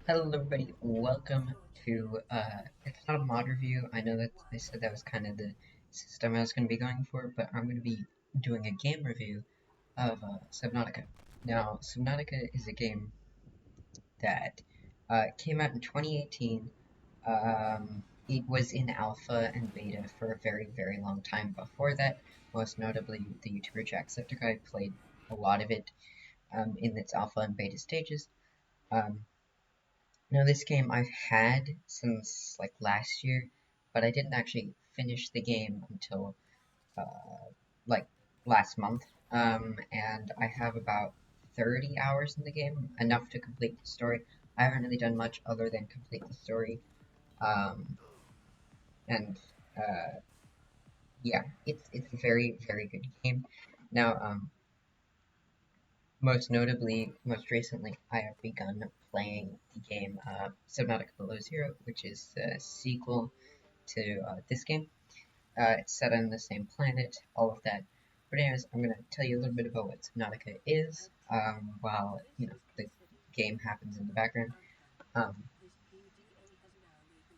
Hello everybody, welcome to, it's not a mod review. I know that I said that was kind of the system I was going to be going for, but I'm going to be doing a game review of Subnautica. Now, Subnautica is a game that came out in 2018. It was in alpha and beta for a very, very long time before that. Most notably, the YouTuber Jacksepticeye played a lot of it in its alpha and beta stages. Um, Now, this game I've had since like last year, but I didn't actually finish the game until like last month. And I have about 30 hours in the game, enough to complete the story. I haven't really done much other than complete the story. Um, and yeah, it's a very, very good game. Now, most notably, most recently, I have begun playing the game Subnautica Below Zero, which is the sequel to this game. It's set on the same planet, all of that. But anyways, I'm gonna tell you a little bit about what Subnautica is, while the game happens in the background. Um,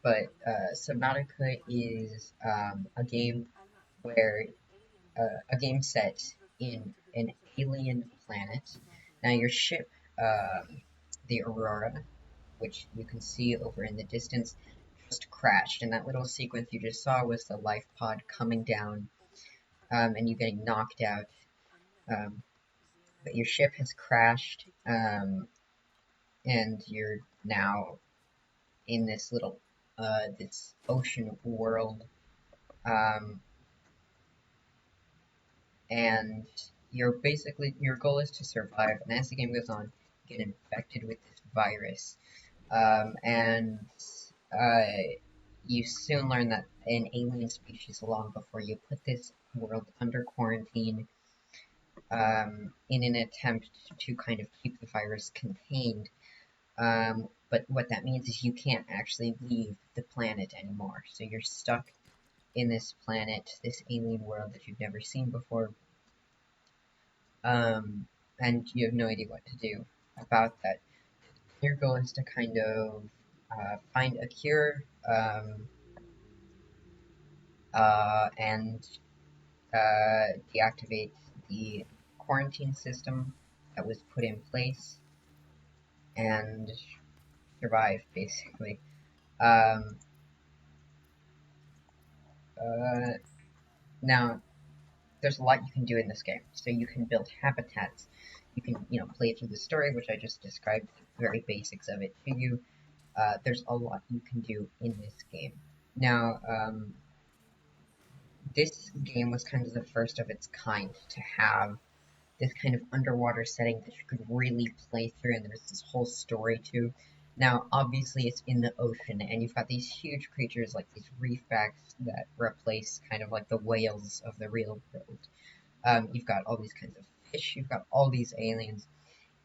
but Subnautica is a game where a game set in an alien planet. Now your ship, the Aurora, which you can see over in the distance, just crashed, and that little sequence you just saw was the life pod coming down, and you getting knocked out. Um, but your ship has crashed, and you're now in this little, this ocean world, um, and your goal is to survive. And as the game goes on, you get infected with this virus, and uh, you soon learn that an alien species along before you put this world under quarantine, in an attempt to kind of keep the virus contained. But what that means is you can't actually leave the planet anymore. So you're stuck in this planet, this alien world that you've never seen before, and you have no idea what to do about that. Your goal is to kind of find a cure, and deactivate the quarantine system that was put in place and survive, basically. Um, uh, Now, there's a lot you can do in this game. So you can build habitats. You can, play through the story, which I just described the very basics of it to you. There's a lot you can do in this game. Now, this game was kind of the first of its kind to have this kind of underwater setting that you could really play through, and there's this whole story too. Now, obviously, it's in the ocean, and you've got these huge creatures like these reef backs that replace kind of like the whales of the real world. You've got all these kinds of fish, you've got all these aliens,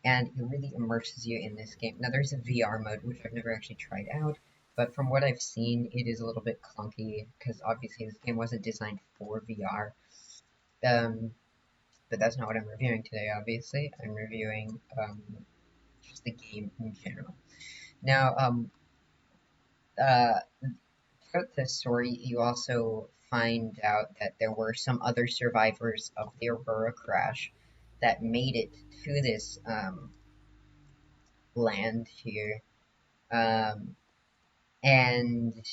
and it really immerses you in this game. Now, there's a VR mode, which I've never actually tried out, but from what I've seen, it is a little bit clunky, because obviously this game wasn't designed for VR. Um, but that's not what I'm reviewing today, obviously. I'm reviewing just the game in general. Now, uh, throughout the story, you also find out that there were some other survivors of the Aurora crash that made it to this land here. Um, and,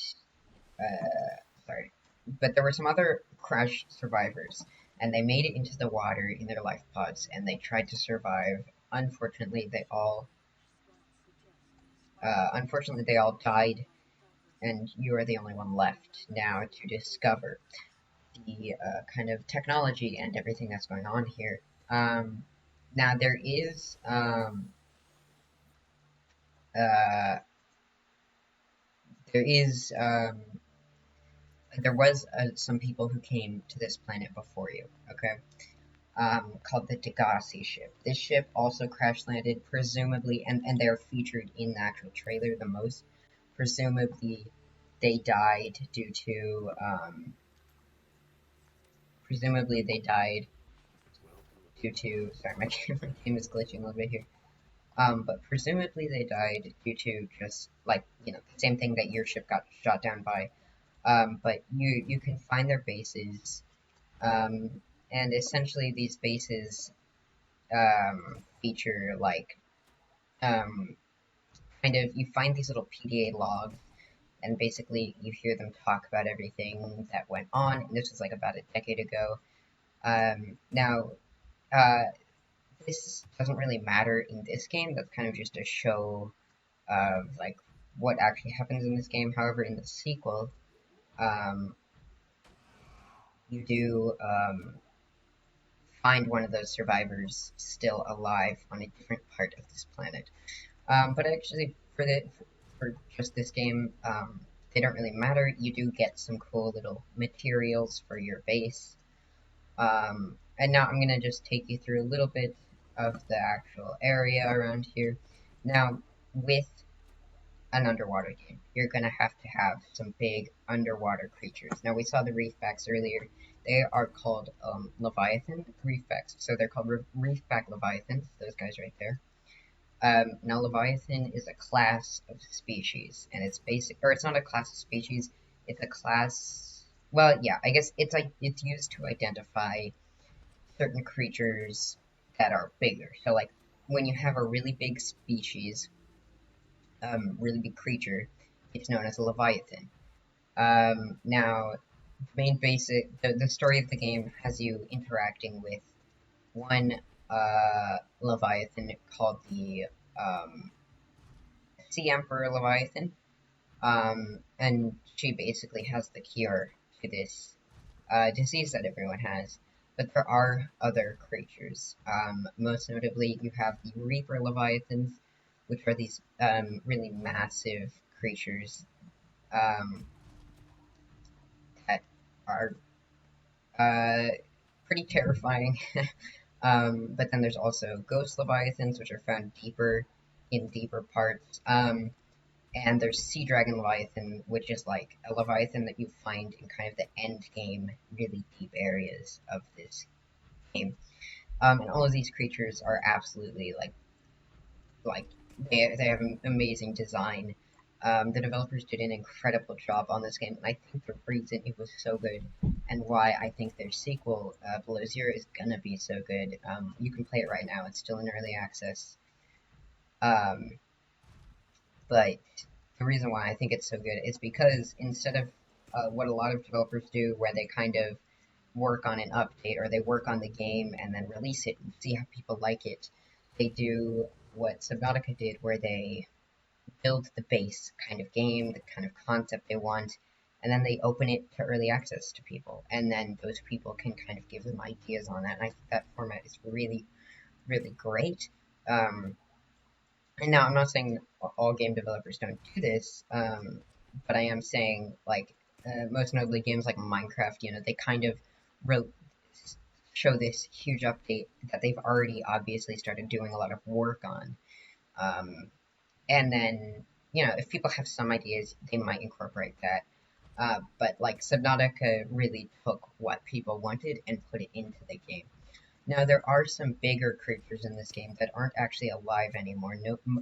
sorry. But there were some other crash survivors, and they made it into the water in their life pods, and they tried to survive. Unfortunately, they all died, and you are the only one left now to discover the kind of technology and everything that's going on here. Now uh, there is there was some people who came to this planet before you. Okay, called the Degassi ship. This ship also crash landed, presumably, and they're featured in the actual trailer the most. Presumably, they died due to presumably they died due to, sorry, my game is glitching a little bit here. But presumably they died due to just like the same thing that your ship got shot down by. But you can find their bases, um, and essentially these bases feature like um, kind of you find these little PDA logs, and basically you hear them talk about everything that went on. And this was like about a decade ago. Now, uh, this doesn't really matter in this game. That's kind of just a show of like what actually happens in this game. However, in the sequel, um, you do find one of those survivors still alive on a different part of this planet. But actually, for just this game, they don't really matter. You do get some cool little materials for your base. And now I'm gonna just take you through a little bit of the actual area around here. Now, with an underwater game, you're gonna have some big underwater creatures. Now, we saw the reefbacks earlier. They are called Leviathan reefbacks. So they're called reefback Leviathans, those guys right there. Now, Leviathan is a class of species, and it's basic, or it's not a class of species. It's a class. Well, yeah, I guess it's used to identify certain creatures that are bigger. So, like when you have a really big species, really big creature, it's known as a Leviathan. Now, the story of the game has you interacting with one Leviathan called the um, Sea Emperor Leviathan, and she basically has the cure to this disease that everyone has. But there are other creatures. Most notably, you have the Reaper Leviathans, which are these really massive creatures um, that are uh, pretty terrifying. But then there's also Ghost Leviathans, which are found deeper parts. And there's Sea Dragon Leviathan, which is like a Leviathan that you find in kind of the end game, really deep areas of this game. And all of these creatures are absolutely like they have an amazing design. The developers did an incredible job on this game, and I think the reason it was so good, and why I think their sequel, Below Zero, is gonna be so good. You can play it right now; it's still in early access. Um, but the reason why I think it's so good is because instead of what a lot of developers do, where they kind of work on an update or they work on the game and then release it and see how people like it, they do what Subnautica did, where they build the base kind of game, the kind of concept they want, and then they open it to early access to people, and then those people can kind of give them ideas on that. And I think that format is really, really great. Um, and now I'm not saying all game developers don't do this, but I am saying like most notably games like Minecraft, they kind of re- show this huge update that they've already obviously started doing a lot of work on. Um, and then, if people have some ideas, they might incorporate that. But like Subnautica really took what people wanted and put it into the game. Now, there are some bigger creatures in this game that aren't actually alive anymore,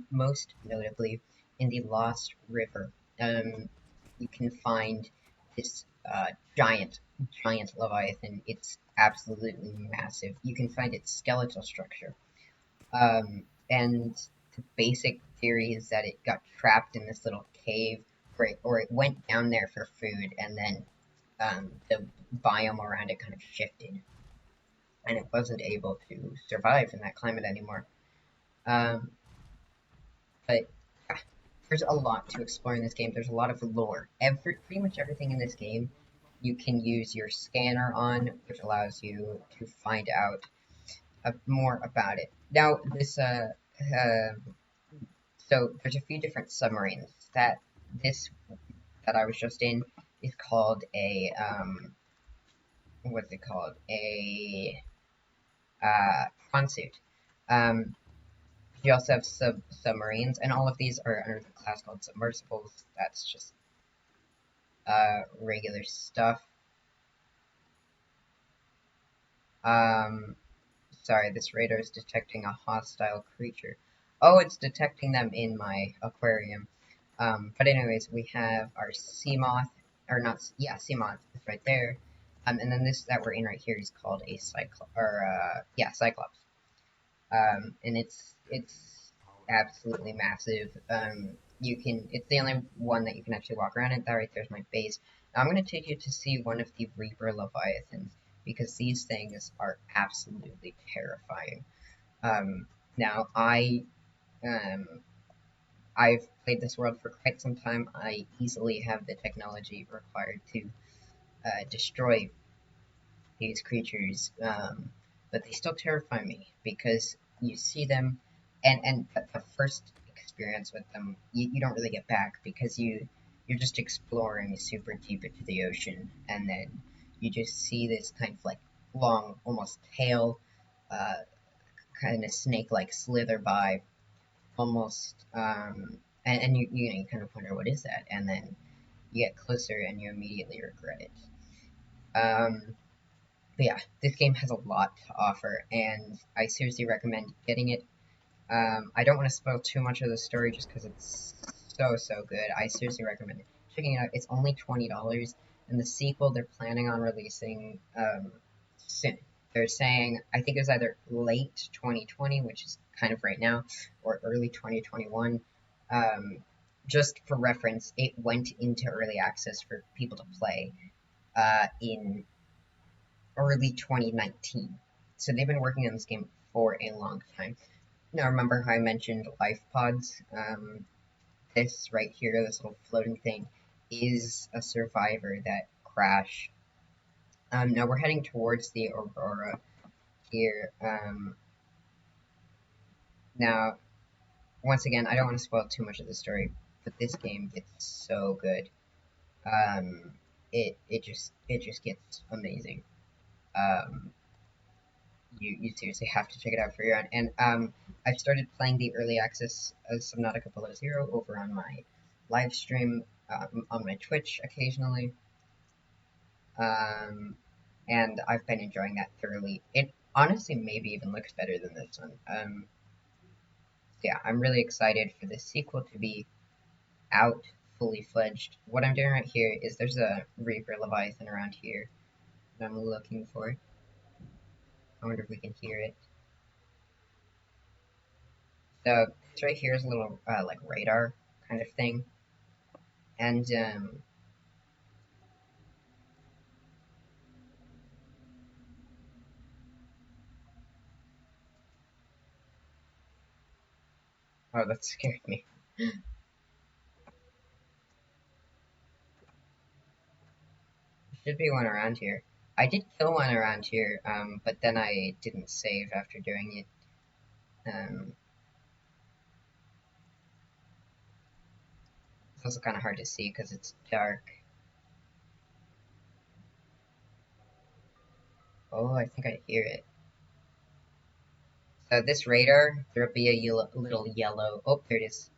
most notably in the Lost River. You can find this giant Leviathan. It's absolutely massive. You can find its skeletal structure. And the basic theory is that it got trapped in this little cave, or it went down there for food, and then the biome around it kind of shifted and it wasn't able to survive in that climate anymore. Um, but yeah, there's a lot to explore in this game. There's a lot of lore. Pretty much everything in this game you can use your scanner on, which allows you to find out more about it. Now, so there's a few different submarines this that I was just in is called what's it called? A prawn suit. Um, You also have submarines, and all of these are under the class called submersibles. That's just regular stuff. Um, Sorry, this radar is detecting a hostile creature. Oh, it's detecting them in my aquarium. But anyways, we have our sea moth, or not, yeah, sea moth is right there. And then this that we're in right here is called a cyclops. And it's absolutely massive. It's the only one that you can actually walk around in. That right there's my base. Now I'm gonna take you to see one of the Reaper Leviathans because these things are absolutely terrifying. Um, now um, I've played this world for quite some time. I easily have the technology required to destroy these creatures, but they still terrify me because you see them, and the first experience with them, you don't really get back because you're just exploring super deep into the ocean, and then you just see this kind of like long, almost tail, uh, kind of snake-like slither by, almost, and you kind of wonder what is that, and then you get closer and you immediately regret it. Um, but yeah, this game has a lot to offer, and I seriously recommend getting it. I don't want to spoil too much of the story just because it's so good. I seriously recommend checking it out. It's only $20, and the sequel they're planning on releasing soon. They're saying I think it was either late 2020, which is kind of right now, or early 2021. Um, just for reference, it went into early access for people to play in early 2019. So they've been working on this game for a long time. Now, remember how I mentioned life pods? This right here, this little floating thing, is a survivor that crashed. Now we're heading towards the Aurora here. Now, once again, I don't want to spoil too much of the story, but this game gets so good. Um, it just gets amazing. Um, you seriously have to check it out for your own. And I've started playing the early access of Subnautica Below Zero over on my live stream on my Twitch occasionally, um, and I've been enjoying that thoroughly. It honestly maybe even looks better than this one. Yeah, I'm really excited for the sequel to be out fully fledged. What I'm doing right here is there's a Reaper Leviathan around here that I'm looking for. I wonder if we can hear it. So this right here is a little like radar kind of thing, and oh, that scared me. There should be one around here. I did kill one around here, but then I didn't save after doing it. It's also kind of hard to see because it's dark. Oh, I think I hear it. So this radar, there'll be a little yellow. Oh, there it is.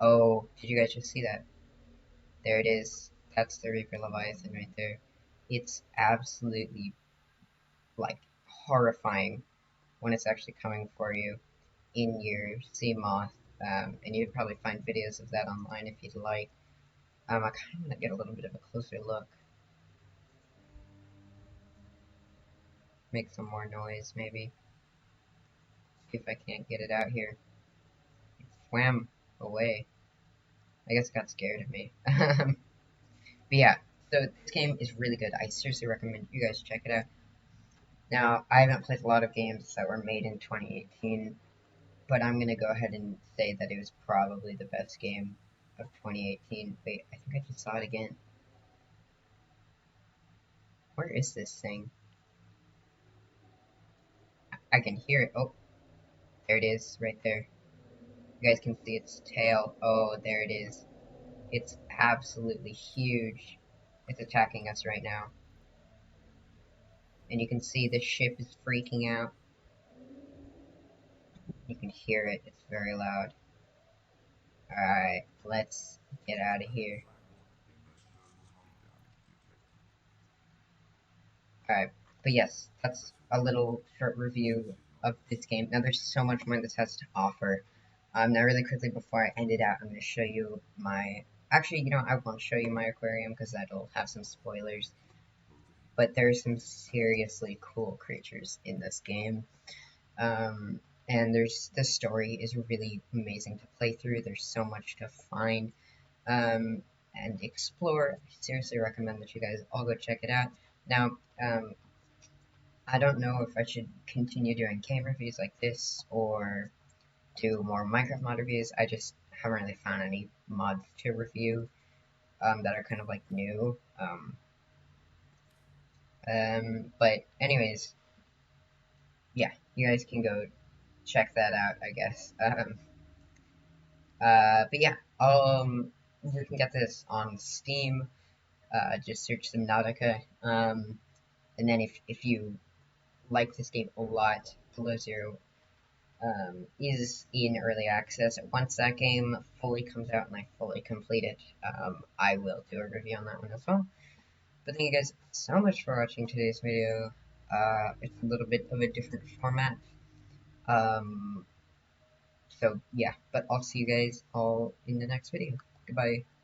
Oh, did you guys just see that? There it is. That's the Reaper Leviathan right there. It's absolutely like horrifying when it's actually coming for you in your sea moth. And you'd probably find videos of that online if you'd like. I kind of want to get a little bit of a closer look. Make some more noise, maybe. See if I can't get it out here. It swam away. I guess it got scared of me. But yeah, so this game is really good. I seriously recommend you guys check it out. Now, I haven't played a lot of games that were made in 2018, but I'm gonna go ahead and say that it was probably the best game of 2018. Wait, I think I just saw it again. Where is this thing? I can hear it. Oh, there it is, right there. You guys can see its tail. Oh, there it is. It's absolutely huge. It's attacking us right now. And you can see the ship is freaking out. You can hear it. It's very loud. Alright, let's get out of here. Alright, but yes, that's a little short review of this game. Now there's so much more this has to offer. Now really quickly before I end it out, I'm going to show you my... Actually, I won't show you my aquarium because that'll have some spoilers. But there's some seriously cool creatures in this game. Um, and the story is really amazing to play through. There's so much to find and explore. I seriously recommend that you guys all go check it out. Now, I don't know if I should continue doing game reviews like this or do more Minecraft mod reviews. I just haven't really found any mods to review that are kind of like new. But anyways, yeah, you guys can go check that out, I guess. But yeah, you can get this on Steam. Just search Subnautica. And then if you like this game a lot, Below Zero is in early access. Once that game fully comes out and I fully complete it, I will do a review on that one as well. But thank you guys so much for watching today's video. It's a little bit of a different format. So yeah, but I'll see you guys all in the next video. Goodbye.